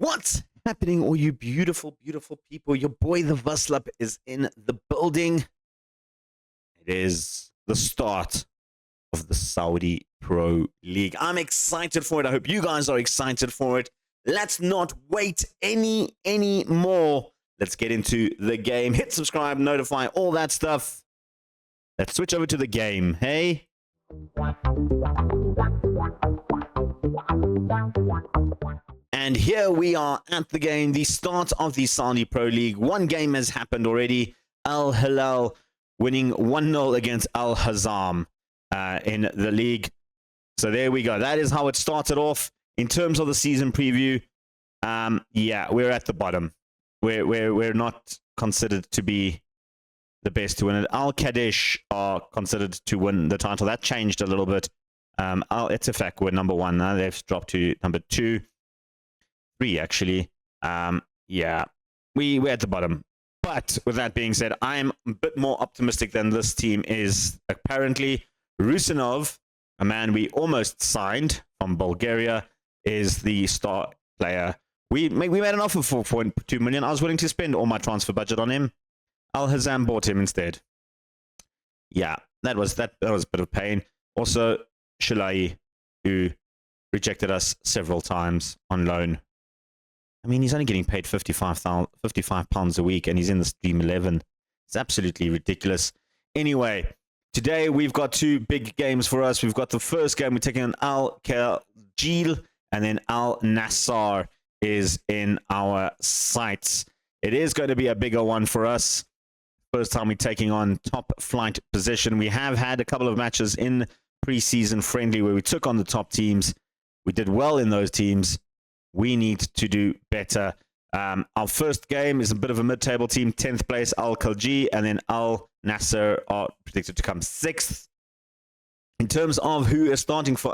What's happening, all you beautiful, beautiful people? Your boy, the Vaslap, is in the building. It is the start of the Saudi Pro League. I'm excited for it. I hope you guys are excited for it. Let's not wait any more. Let's get into the game. Hit subscribe, notify, all that stuff. Let's switch over to the game, hey? And here we are at the game, the start of the Saudi Pro League. One game has happened already. Al Hilal winning 1-0 against Al Hazam in the league. So there we go. That is how it started off. In terms of the season preview, yeah, we're at the bottom. We're not considered to be the best to win it. Al Kadesh are considered to win the title. That changed a little bit. Al Ettifaq were number 1. Now they've dropped to number 2. 3 actually. Yeah, we're at the bottom. But with that being said, I'm a bit more optimistic than this team is. Apparently, Rusinov, a man we almost signed from Bulgaria, is the star player. We made an offer for 4.2 million. I was willing to spend all my transfer budget on him. Al Hazam bought him instead. Yeah, that was a bit of pain. Also, Shulai, who rejected us several times on loan. I mean, he's only getting paid £55 a week, and he's in the Stream 11. It's absolutely ridiculous. Anyway, today we've got 2 big games for us. We've got the first game. We're taking on Al Khaljil, and then Al Nassr is in our sights. It is going to be a bigger one for us. First time we're taking on top flight position. We have had a couple of matches in preseason friendly where we took on the top teams. We did well in those teams. We need to do better. Our first game is a bit of a mid-table team, 10th place, Al Khaljil, and then Al Nassr are predicted to come 6th. In terms of who is starting for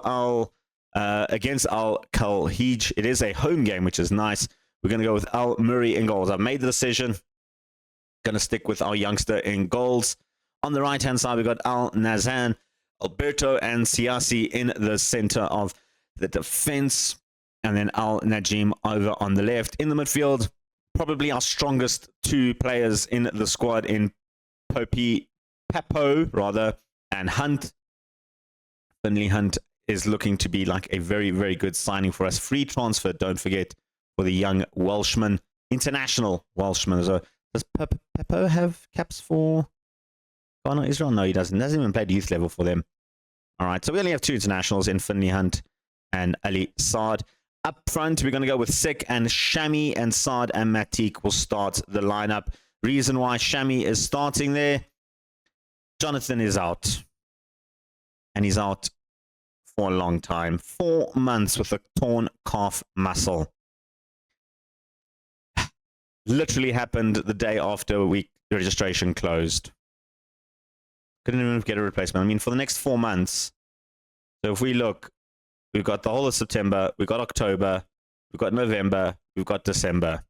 against Al Khaljil, it is a home game, which is nice. We're going to go with Al Murray in goals. I've made the decision. Going to stick with our youngster in goals. On the right-hand side, we've got Al Nazan, Alberto, and Siasi in the center of the defense. And then Al Najim over on the left. In the midfield, probably our strongest 2 players in the squad in Papo, and Hunt. Finley Hunt is looking to be like a very, very good signing for us. Free transfer, don't forget, for the young Welshman, international Welshman. So does Papo have caps for Ghana, Israel? No, he doesn't. He hasn't even played youth level for them. All right, so we only have 2 internationals in Finley Hunt and Ali Saad. Up front, we're going to go with Sik and Shami, and Saad and Matik will start the lineup. Reason why Shami is starting there, Jonathan is out. And he's out for a long time. 4 months with a torn calf muscle. Literally happened the day after registration closed. Couldn't even get a replacement. I mean, for the next 4 months, so if we look, we've got the whole of September, we've got October, we've got November, we've got December.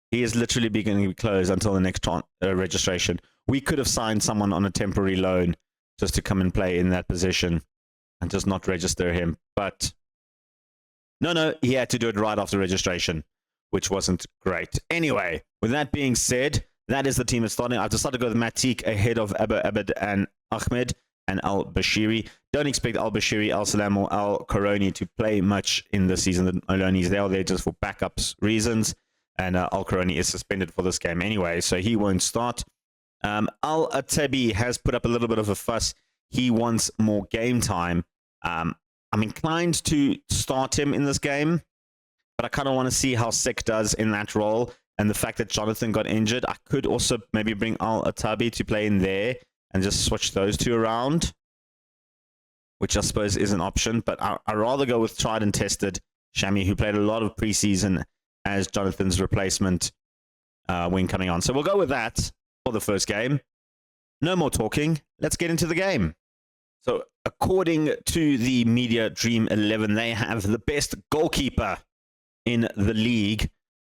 He is literally going to be closed until the next registration. We could have signed someone on a temporary loan just to come and play in that position and just not register him. But no, he had to do it right after registration, which wasn't great. Anyway, with that being said, that is the team that's starting. I've decided to go with Matik ahead of Abu Abed and Ahmed and Al Bashiri. Don't expect Al Bashiri, Al Salam, or Al Karoni to play much in the season. The Olonis, they are there just for backups reasons. And Al Karoni is suspended for this game anyway, so he won't start. Al Atabi has put up a little bit of a fuss. He wants more game time. I'm inclined to start him in this game, but I kind of want to see how Sik does in that role. And the fact that Jonathan got injured, I could also maybe bring Al Atabi to play in there and just switch those 2 around, which I suppose is an option. But I'd rather go with tried and tested Shami, who played a lot of preseason as Jonathan's replacement when coming on. So we'll go with that for the first game. No more talking. Let's get into the game. So according to the Media Dream 11, they have the best goalkeeper in the league.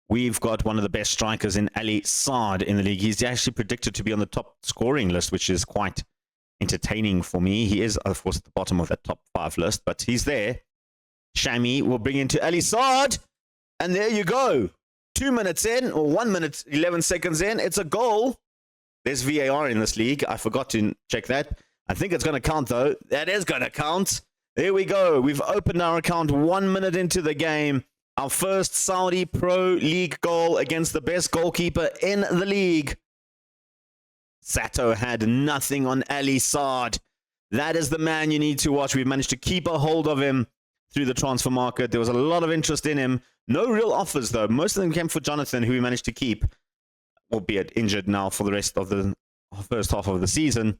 We've got one of the best strikers in Ali Saad in the league. He's actually predicted to be on the top scoring list, which is quite entertaining for me. He is, of course, at the bottom of that top 5 list, but he's there. Shami will bring into Ali Saad. And there you go. 2 minutes in, or 1 minute, 11 seconds in, it's a goal. There's VAR in this league. I forgot to check that. I think it's going to count, though. That is going to count. There we go. We've opened our account 1 minute into the game. Our first Saudi Pro League goal against the best goalkeeper in the league. Sato had nothing on Ali Saad. That is the man you need to watch. We've managed to keep a hold of him through the transfer market. There was a lot of interest in him. No real offers, though. Most of them came for Jonathan, who we managed to keep, albeit injured now for the rest of the first half of the season.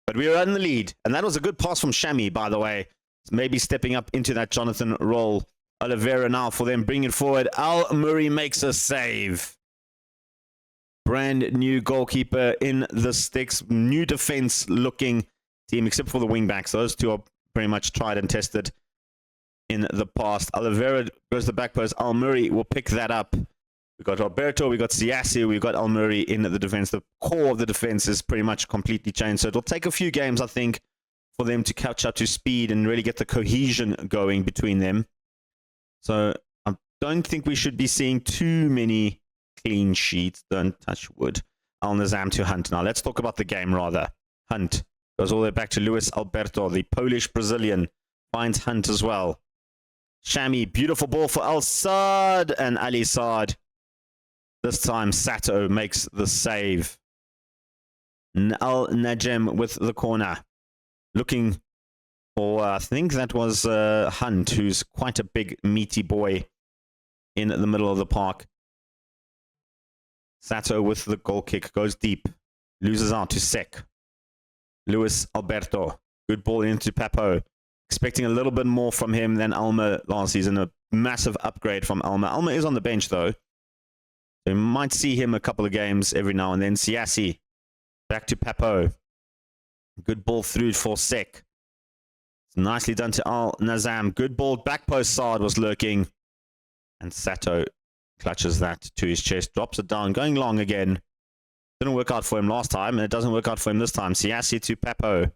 But we were in the lead. And that was a good pass from Shami, by the way. Maybe stepping up into that Jonathan role. Oliveira now for them. Bring it forward. Al Murray makes a save. Brand new goalkeeper in the sticks. New defense looking team, except for the wing backs. Those two are pretty much tried and tested in the past. Oliveira goes to the back post. Al Murray will pick that up. We've got Roberto, we've got Siasi, we've got Al Murray in the defense. The core of the defense is pretty much completely changed. So it'll take a few games, I think, for them to catch up to speed and really get the cohesion going between them. So I don't think we should be seeing too many clean sheets. Don't touch wood. Al Nazam to Hunt. Now let's talk about the game rather. Hunt goes all the way back to Luis Alberto, the Polish-Brazilian. Finds Hunt as well. Shami, beautiful ball for Al Saad and Ali Saad. This time Sato makes the save. Al Najem with the corner. Looking for, I think that was Hunt, who's quite a big, meaty boy in the middle of the park. Sato with the goal kick, goes deep. Loses out to Sek. Luis Alberto. Good ball into Papo. Expecting a little bit more from him than Alma last season. A massive upgrade from Alma. Alma is on the bench, though. So you might see him a couple of games every now and then. Siasi. Back to Papo. Good ball through for Sek. Nicely done to Al Nazam. Good ball. Back post Saad was lurking. And Sato clutches that to his chest. Drops it down. Going long again. Didn't work out for him last time. And it doesn't work out for him this time. Siasi to Papo.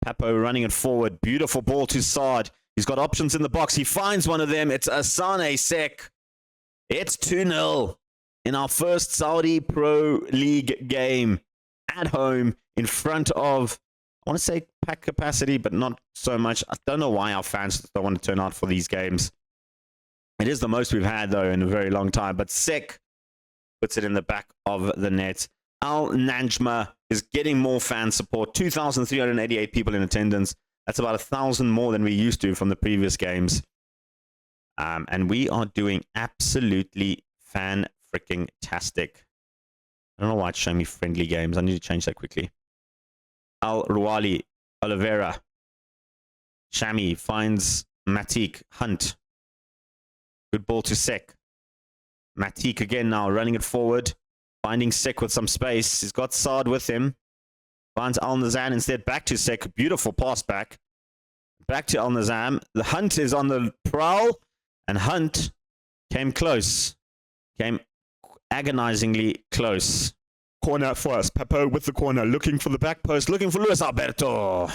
Papo running it forward. Beautiful ball to Saad. He's got options in the box. He finds one of them. It's Asane Sek. It's 2-0 in our first Saudi Pro League game at home in front of, I want to say pack capacity, but not so much. I don't know why our fans don't want to turn out for these games. It is the most we've had, though, in a very long time. But Sek puts it in the back of the net. Al Najma is getting more fan support. 2,388 people in attendance. That's about 1,000 more than we used to from the previous games. And we are doing absolutely fan-freaking-tastic. I don't know why it's showing me friendly games. I need to change that quickly. Al Ruali, Oliveira. Shami finds Matik. Hunt. Good ball to Sek. Matik again now, running it forward. Finding Sek with some space. He's got Saad with him. Finds Al Nazam instead. Back to Sek. Beautiful pass back. Back to Al Nazam. The Hunt is on the prowl. And Hunt came close. Came agonizingly close. Corner for us. Papo with the corner. Looking for the back post. Looking for Luis Alberto.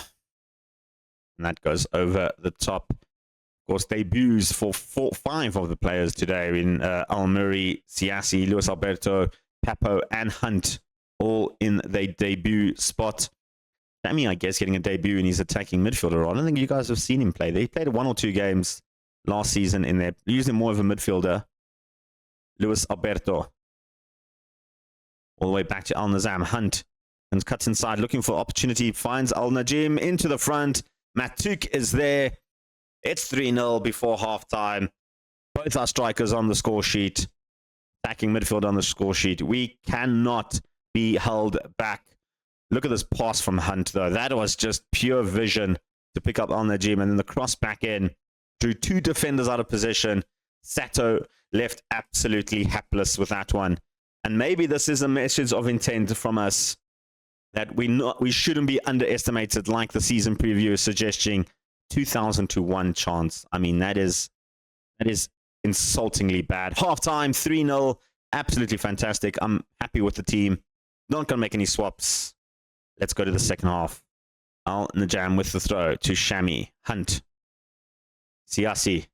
And that goes over the top. Of course, debuts for 5 of the players today in Al Murray, Siasi, Luis Alberto, Papo, and Hunt. All in their debut spot. Shami, I guess, getting a debut in his attacking midfielder role. I don't think you guys have seen him play. They played 1 or 2 games last season in there. Using more of a midfielder. Luis Alberto. All the way back to Al Nazam. Hunt. And cuts inside, looking for opportunity. Finds Al Najim into the front. Matuk is there. It's 3-0 before halftime. Both our strikers on the score sheet. Attacking midfield on the score sheet. We cannot be held back. Look at this pass from Hunt, though. That was just pure vision to pick up Al Najim. And then the cross back in. Drew 2 defenders out of position. Sato left absolutely hapless with that one. And maybe this is a message of intent from us that we shouldn't be underestimated, like the season preview is suggesting. 2,000 to 1 chance. I mean, that is insultingly bad. Halftime, 3-0. Absolutely fantastic. I'm happy with the team. Not going to make any swaps. Let's go to the second half. Al Najam with the throw to Shami. Hunt. Siasi.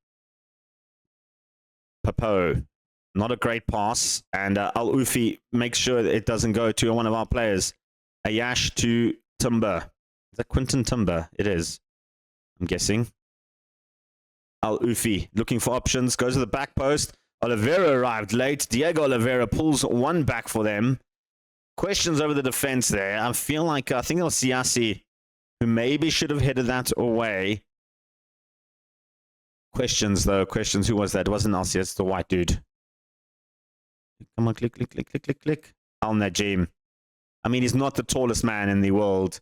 Papo. Not a great pass. And Al Ufi makes sure that it doesn't go to one of our players. Ayash to Timber. Is that Quinton Timber? It is, I'm guessing. Al Ufi looking for options. Goes to the back post. Oliveira arrived late. Diego Oliveira pulls one back for them. Questions over the defense there. I feel like, I think it was Siasi who maybe should have headed that away. Questions, though. Questions. Who was that? It wasn't Alcias. It's the white dude. Come on, click, click, click, click, click, click. Al Najim. I mean, he's not the tallest man in the world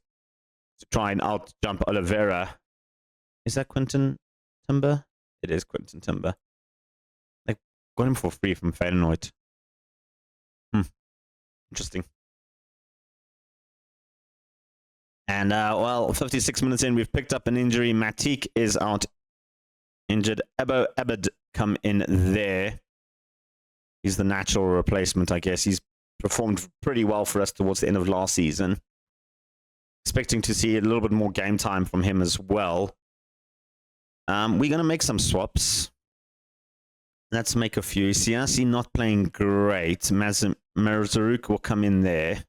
to try and out-jump Oliveira. Is that Quinton Timber? It is Quinton Timber. They got him for free from Feyenoord. Interesting. And, well, 56 minutes in, we've picked up an injury. Matik is out injured. Ebo Abed come in there. He's the natural replacement, I guess. He's performed pretty well for us towards the end of last season. Expecting to see a little bit more game time from him as well. We're going to make some swaps. Let's make a few. Siasi not playing great. Marzaruk will come in there.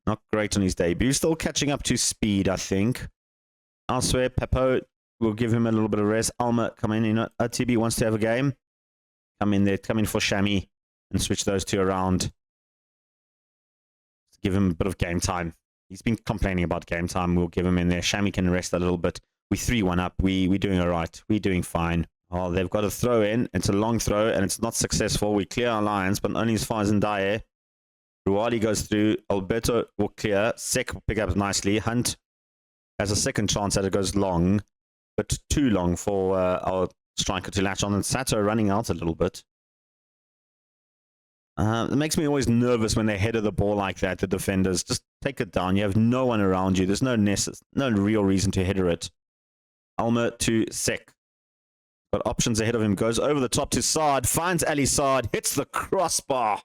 Not great on his debut. Still catching up to speed, I think. Elsewhere, Pepo will give him a little bit of rest. Alma come in. You know, TB wants to have a game. Come in there. Come in for Shami and switch those two around. Give him a bit of game time. He's been complaining about game time. We'll give him in there. Shami can rest a little bit. We 3-1 up. We're doing all right. We're doing fine. Oh, they've got a throw in. It's a long throw, and it's not successful. We clear our lines, but only as far as Ndaye. Ruwadi goes through. Alberto will clear. Sek will pick up nicely. Hunt has a second chance that it goes long, but too long for our striker to latch on. And Sato running out a little bit. It makes me always nervous when they header the ball like that, the defenders. Just take it down. You have no one around you. There's no real reason to header it. Alma to Sek. Got options ahead of him. Goes over the top to Saad. Finds Ali Saad. Hits the crossbar.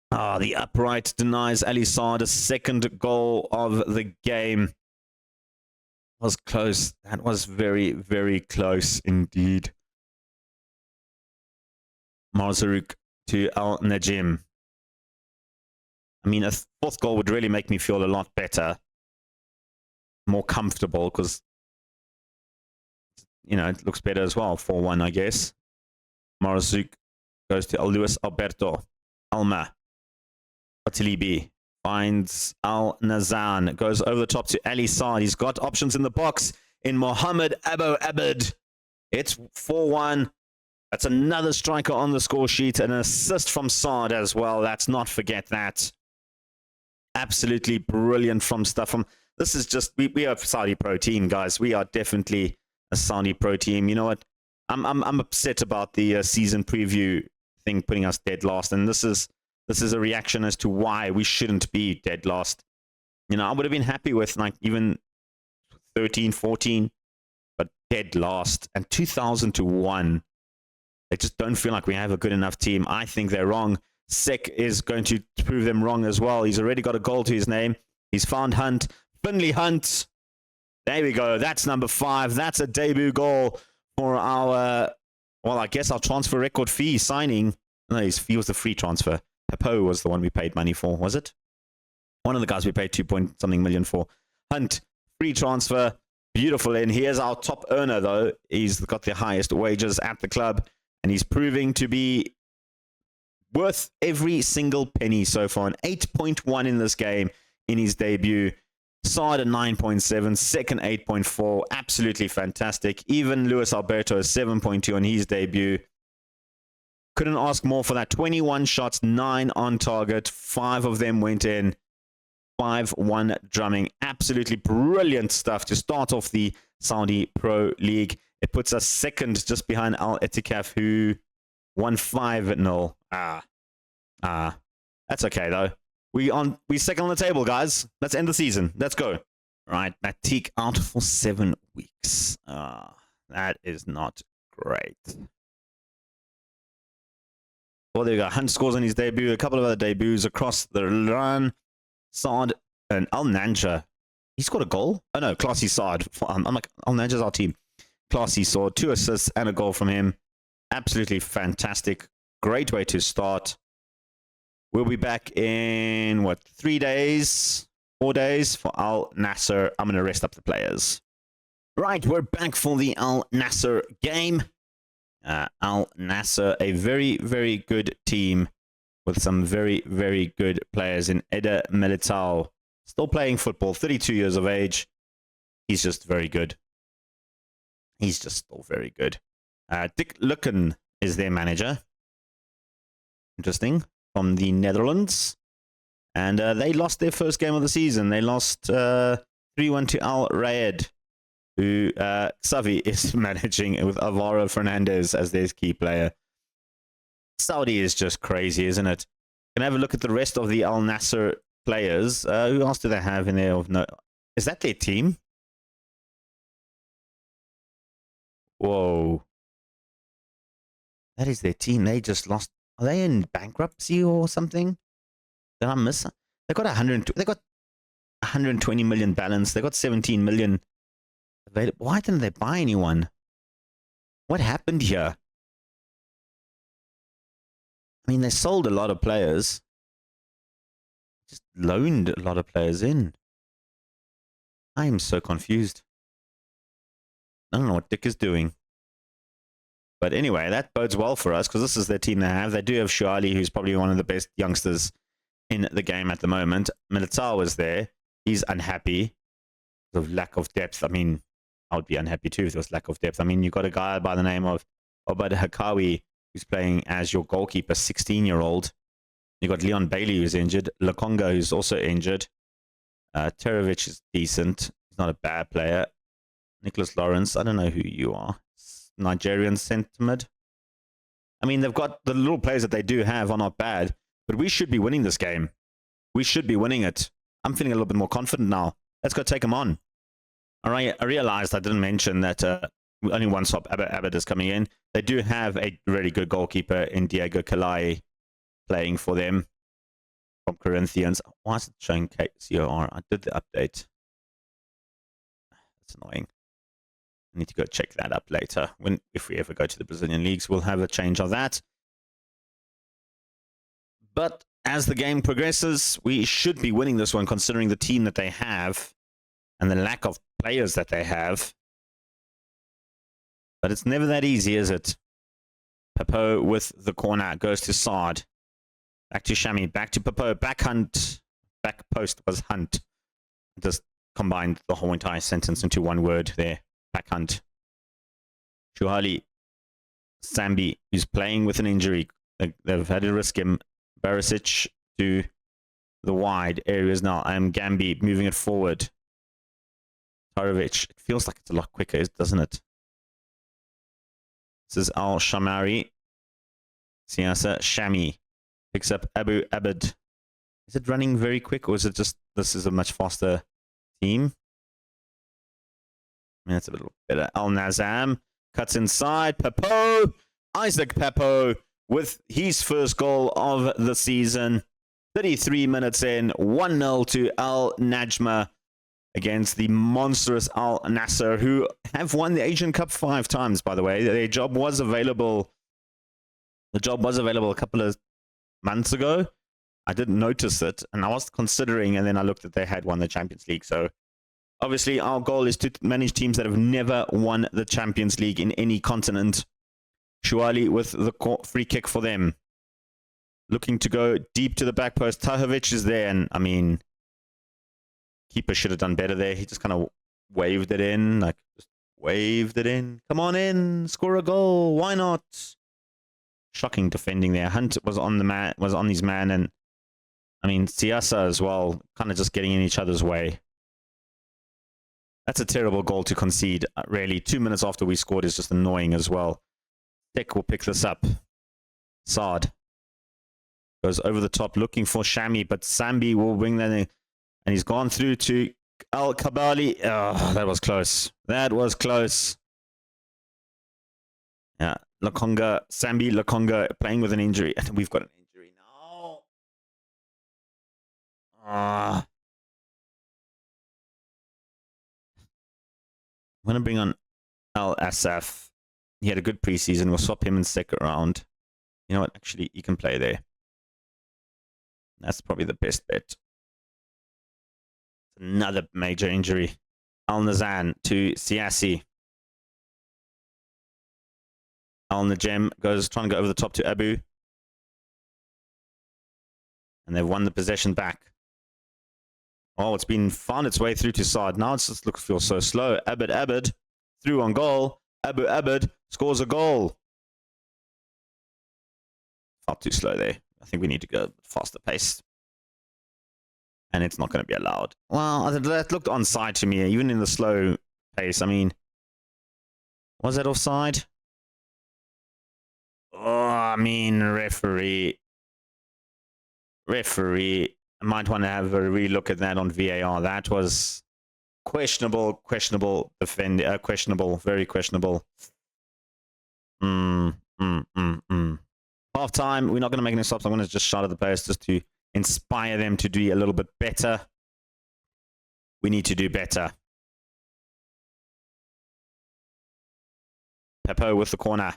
The upright denies Ali Saad a second goal of the game. Was close. That was very, very close indeed. Marzaruk to Al Najim. I mean, a fourth goal would really make me feel a lot better. More comfortable, because, you know, it looks better as well. 4-1, I guess. Marzaruk goes to Luis Alberto. Alma. Atilibi finds Al Nazan. Goes over the top to Ali Saad. He's got options in the box in Mohammed Abo Abed. It's 4-1. That's another striker on the score sheet. An assist from Saad as well. Let's not forget that. Absolutely brilliant from stuff from... This is just... We are a Saudi Pro team, guys. We are definitely a Saudi Pro team. You know what? I'm upset about the season preview thing putting us dead last. And this is a reaction as to why we shouldn't be dead last. You know, I would have been happy with like even 13, 14, but dead last. And 2001... They just don't feel like we have a good enough team. I think they're wrong. Sek is going to prove them wrong as well. He's already got a goal to his name. He's found Hunt. Finley Hunt. There we go. That's number 5. That's a debut goal for our, well, I guess our transfer record fee signing. No, he was the free transfer. Pepo was the one we paid money for, was it? One of the guys we paid 2-point-something million for. Hunt, free transfer. Beautiful. And here's our top earner, though. He's got the highest wages at the club. And he's proving to be worth every single penny so far. An 8.1 in this game in his debut. Saad a 9.7. Second 8.4. Absolutely fantastic. Even Luis Alberto is 7.2 on his debut. Couldn't ask more for that. 21 shots, 9 on target. 5 of them went in. 5-1 drumming. Absolutely brilliant stuff to start off the Saudi Pro League. It puts us second just behind Al Etikaf, who won 5-0. That's okay, though. We second on the table, guys. Let's end the season. Let's go. All right, Matik out for 7 weeks. That is not great. Well, there you go. Hunt scores on his debut. A couple of other debuts across the run. Saad and Al Nanja. He scored a goal? Oh, no. Classy Saad. I'm like, Al Nanja's our team. Classy saw 2 assists and a goal from him. Absolutely fantastic. Great way to start. We'll be back in, what, 3 days? 4 days for Al Nassr. I'm going to rest up the players. Right, we're back for the Al Nassr game. Al Nassr, a very, very good team with some very, very good players in Eder Militao. Still playing football, 32 years of age. He's just very good. He's just still very good. Dick Lukken is their manager. Interesting. From the Netherlands. And they lost their first game of the season. They lost 3-1 to Al Rayed, who Xavi is managing with Alvaro Fernandez as their key player. Saudi is just crazy, isn't it? Can I have a look at the rest of the Al Nassr players? Who else do they have in there? No, is that their team? Whoa. That is their team. They just lost. Are they in bankruptcy or something? Did I miss? They got 120 million balance. They got 17 million available. Why didn't they buy anyone? What happened here? I mean, they sold a lot of players. Just loaned a lot of players in. I am so confused. I don't know what Dick is doing. But anyway, that bodes well for us because this is their team they have. They do have Shuali, who's probably one of the best youngsters in the game at the moment. Militao is there. He's unhappy because of lack of depth. I mean, I would be unhappy too if there was lack of depth. I mean, you've got a guy by the name of Obad Hakawi who's playing as your goalkeeper, 16-year-old. You've got Leon Bailey who's injured. Lakonga who's also injured. Terovic is decent. He's not a bad player. Nicholas Lawrence, I don't know who you are. Nigerian centre-mid. I mean, they've got the little players that they do have are not bad, but we should be winning this game. We should be winning it. I'm feeling a little bit more confident now. Let's go take them on. All right, I realized I didn't mention that only one swap, Abed is coming in. They do have a really good goalkeeper in Diego Calai playing for them from Corinthians. Why is it showing KCOR? I did the update. That's annoying. I need to go check that up later. If we ever go to the Brazilian leagues, we'll have a change of that. But as the game progresses, we should be winning this one, considering the team that they have and the lack of players that they have. But it's never that easy, is it? Papo with the corner goes to Saad. Back to Shami. Back to Papo. Back Hunt. Back post was Hunt. Just combined the whole entire sentence into one word there. Back Hunt. Shuali. Sambi, who's playing with an injury. They've had to risk him. Barisic to the wide areas now. Gambi moving it forward. Tarovic. It feels like it's a lot quicker, doesn't it? This is Al Shamari. Siasa Shami picks up Abu Abed. Is it running very quick, or is it just this is a much faster team? I mean, that's a little better. Al Nazam cuts inside. Papo. Isaac Papo with his first goal of the season. 33 minutes in. 1-0 to Al Najma against the monstrous Al Nassr, who have won the Asian Cup 5 times, by the way. Their job was available. The job was available a couple of months ago. I didn't notice it, and I was considering, and then I looked at they had won the Champions League. So obviously our goal is to manage teams that have never won the Champions League in any continent. Shuali with the free kick for them. Looking to go deep to the back post. Tahovic is there, and I mean, keeper should have done better there. He just kind of waved it in, like just waved it in. Come on in, score a goal. Why not? Shocking defending there. Hunt was on the man, was on his man, and I mean Siasa as well, kind of just getting in each other's way. That's a terrible goal to concede. Really, 2 minutes after we scored is just annoying as well. Dick will pick this up. Saad goes over the top looking for Shami, but Sambi will bring that in. And he's gone through to Al Kabali. Oh, that was close. That was close. Yeah, Lakonga, Sambi Lakonga playing with an injury. I think we've got an injury now. I'm going to bring on Al Asaf. He had a good preseason. We'll swap him in second round. You know what? Actually, he can play there. That's probably the best bet. Another major injury. Al Nazan to Siassi. Al Najem goes trying to go over the top to Abu. And they've won the possession back. Oh, it's been found its way through to side. Now it just feels so slow. Abed through on goal. Abed scores a goal. Felt too slow there. I think we need to go faster pace. And it's not going to be allowed. Well, that looked onside to me, even in the slow pace. I mean, was that offside? Oh, I mean, referee. I might want to have a relook at that on VAR. That was questionable, very questionable. Half time, we're not going to make any stops. I'm going to just shout at the players just to inspire them to do a little bit better. We need to do better. Pepo with the corner.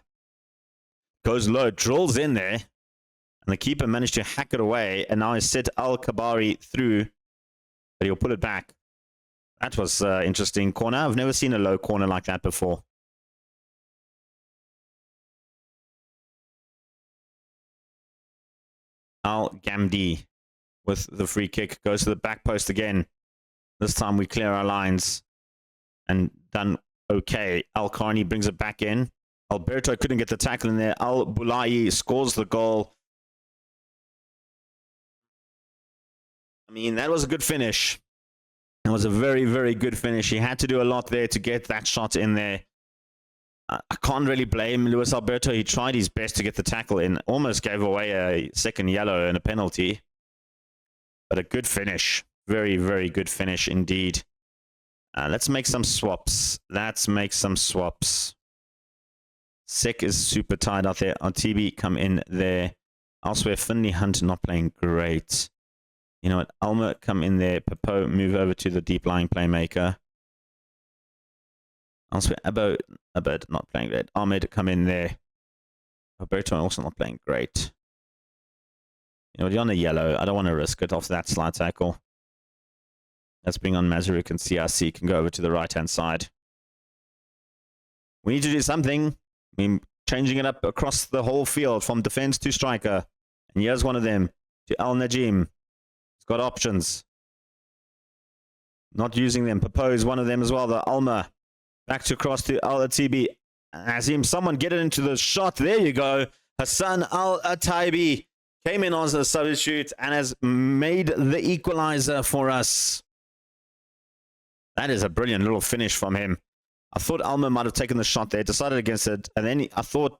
Goes low, drills in there. And the keeper managed to hack it away. And now he's set Al-Kabari through. But he'll put it back. That was interesting corner. I've never seen a low corner like that before. Al-Gamdi with the free kick. Goes to the back post again. This time we clear our lines. And done okay. Al-Karni brings it back in. Alberto couldn't get the tackle in there. Al-Bulai scores the goal. I mean, that was a good finish. That was a very, very good finish. He had to do a lot there to get that shot in there. I can't really blame Luis Alberto. He tried his best to get the tackle in. Almost gave away a second yellow and a penalty. But a good finish. Very, very good finish indeed. Let's make some swaps. Sick is super tired out there. TB come in there. Elsewhere, Finley Hunt not playing great. You know what? Alma come in there. Pepo move over to the deep lying playmaker. Elsewhere, Abed not playing great. Ahmed come in there. Alberto also not playing great. You know, you're on a yellow. I don't want to risk it off that slide tackle. Let's bring on Mazuruk and CRC can go over to the right-hand side. We need to do something. I mean, changing it up across the whole field from defense to striker. And here's one of them to Al Najim. He's got options. Not using them. Propose one of them as well. The Alma. Back to cross to Al Atibi. Azim, someone get it into the shot. There you go. Hassan Al Ataibi came in as a substitute and has made the equalizer for us. That is a brilliant little finish from him. I thought Alma might have taken the shot there, decided against it, and then I thought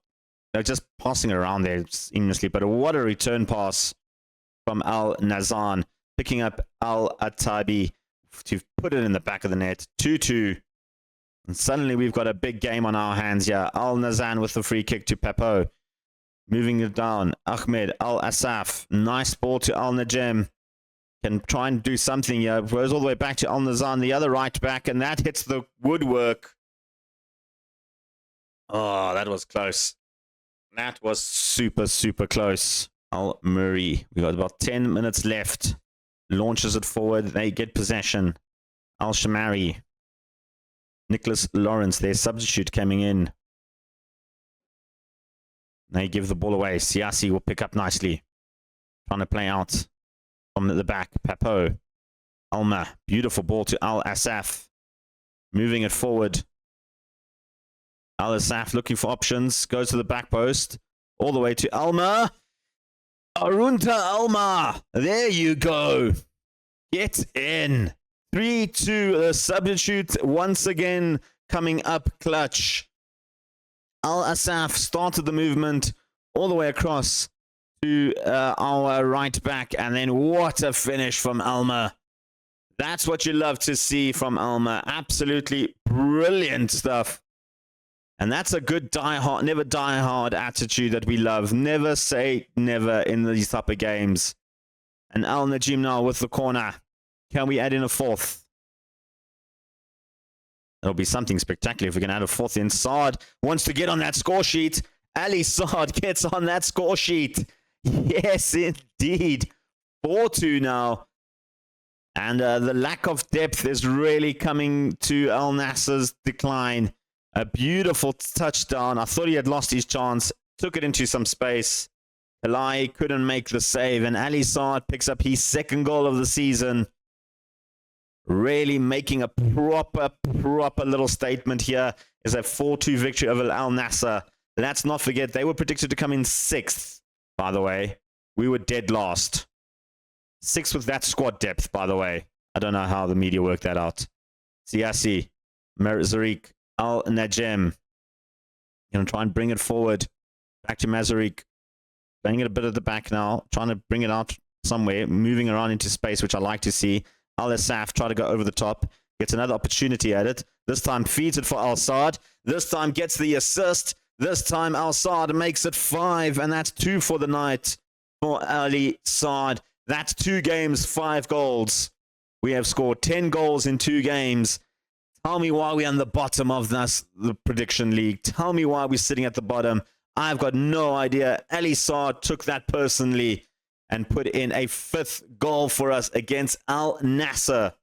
they're just passing around there seamlessly. But what a return pass from Al Nazan, picking up Al Atabi to put it in the back of the net. 2-2. And suddenly we've got a big game on our hands here. Al Nazan with the free kick to Pepo. Moving it down. Ahmed Al Asaf. Nice ball to Al Najem. Can try and do something here. Goes all the way back to Al Nazan, the other right back, and that hits the woodwork. Oh, that was close. That was super, super close. Al Murray. We got about 10 minutes left. Launches it forward. They get possession. Al Shamari. Nicholas Lawrence, their substitute, coming in. They give the ball away. Siasi will pick up nicely. Trying to play out from the back. Papo. Alma. Beautiful ball to Al Asaf. Moving it forward. Al Asaf looking for options. Goes to the back post. All the way to Alma. Arunta Alma. There you go. Get in. 3-2. The substitute once again coming up clutch. Al Asaf started the movement all the way across to our right back. And then what a finish from Alma. That's what you love to see from Alma. Absolutely brilliant stuff. And that's a good never die hard attitude that we love. Never say never in these type of games. And Al Najim now with the corner. Can we add in a fourth? It'll be something spectacular if we can add a fourth in. Saad wants to get on that score sheet. Ali Saad gets on that score sheet. Yes, indeed. 4-2 now. And the lack of depth is really coming to Al Nassr's decline. A beautiful touchdown. I thought he had lost his chance. Took it into some space. Kalai couldn't make the save. And Ali Saad picks up his second goal of the season. Really making a proper little statement here. Is a 4-2 victory over Al Nassr. Let's not forget, they were predicted to come in 6th, by the way. We were dead last. 6th with that squad depth, by the way. I don't know how the media worked that out. Siasi, Mazariq, Al Najem. Going to try and bring it forward. Back to Mazariq. Playing it a bit at the back now. Trying to bring it out somewhere. Moving around into space, which I like to see. Al Asaf try to go over the top. Gets another opportunity at it. This time feeds it for Al Saad. This time gets the assist. This time Al Saad makes it 5. And that's 2 for the night for Ali Saad. That's 2 games, 5 goals. We have scored 10 goals in 2 games. Tell me why we're on the bottom of this, the prediction league. Tell me why we're sitting at the bottom. I've got no idea. Ali Saad took that personally and put in a 5th goal for us against Al Nassr,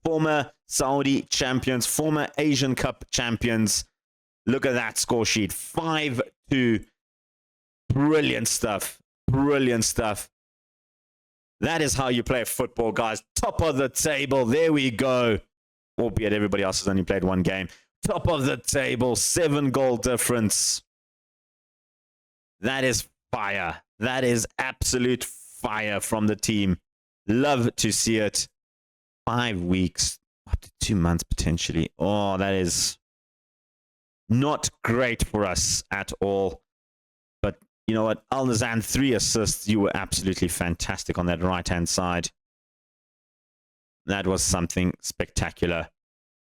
former Saudi champions, former Asian Cup champions. Look at that score sheet. 5-2. Brilliant stuff. Brilliant stuff. That is how you play football, guys. Top of the table. There we go. Albeit everybody else has only played 1 game. Top of the table. 7 goal difference. That is fire. That is absolute fire from the team. Love to see it. 5 weeks. Up to 2 months potentially. Oh, that is not great for us at all. But you know what? Al Nazan, 3 assists. You were absolutely fantastic on that right-hand side. That was something spectacular.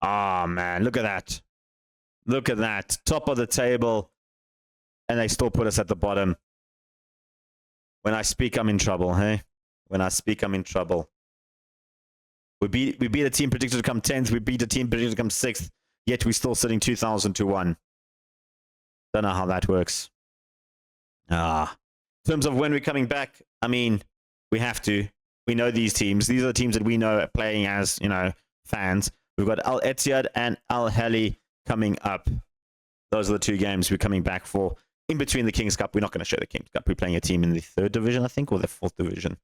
Ah, man. Look at that. Look at that. Top of the table. And they still put us at the bottom. When I speak, I'm in trouble, hey? When I speak, I'm in trouble. We beat a team predicted to come 10th. We beat a team predicted to come 6th. Yet we're still sitting 2,000 to 1. Don't know how that works. In terms of when we're coming back, I mean, we have to. We know these teams. These are the teams that we know are playing as, you know, fans. We've got Al Etihad and Al Ahly coming up. Those are the 2 games we're coming back for. In between the King's Cup, we're not going to show the King's Cup. We're playing a team in the 3rd division, I think, or the 4th division.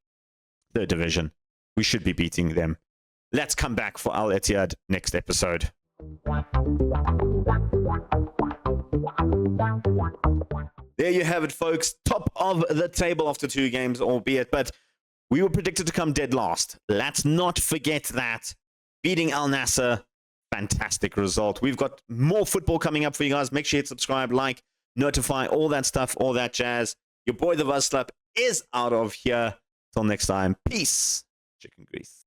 3rd division. We should be beating them. Let's come back for Al Etihad next episode. There you have it, folks. Top of the table after 2 games, albeit, but we were predicted to come dead last. Let's not forget that. Beating Al Nassr, fantastic result. We've got more football coming up for you guys. Make sure you hit subscribe, like, notify, all that stuff, all that jazz. Your boy, the Vaslap, is out of here. Till next time, peace. Chicken grease.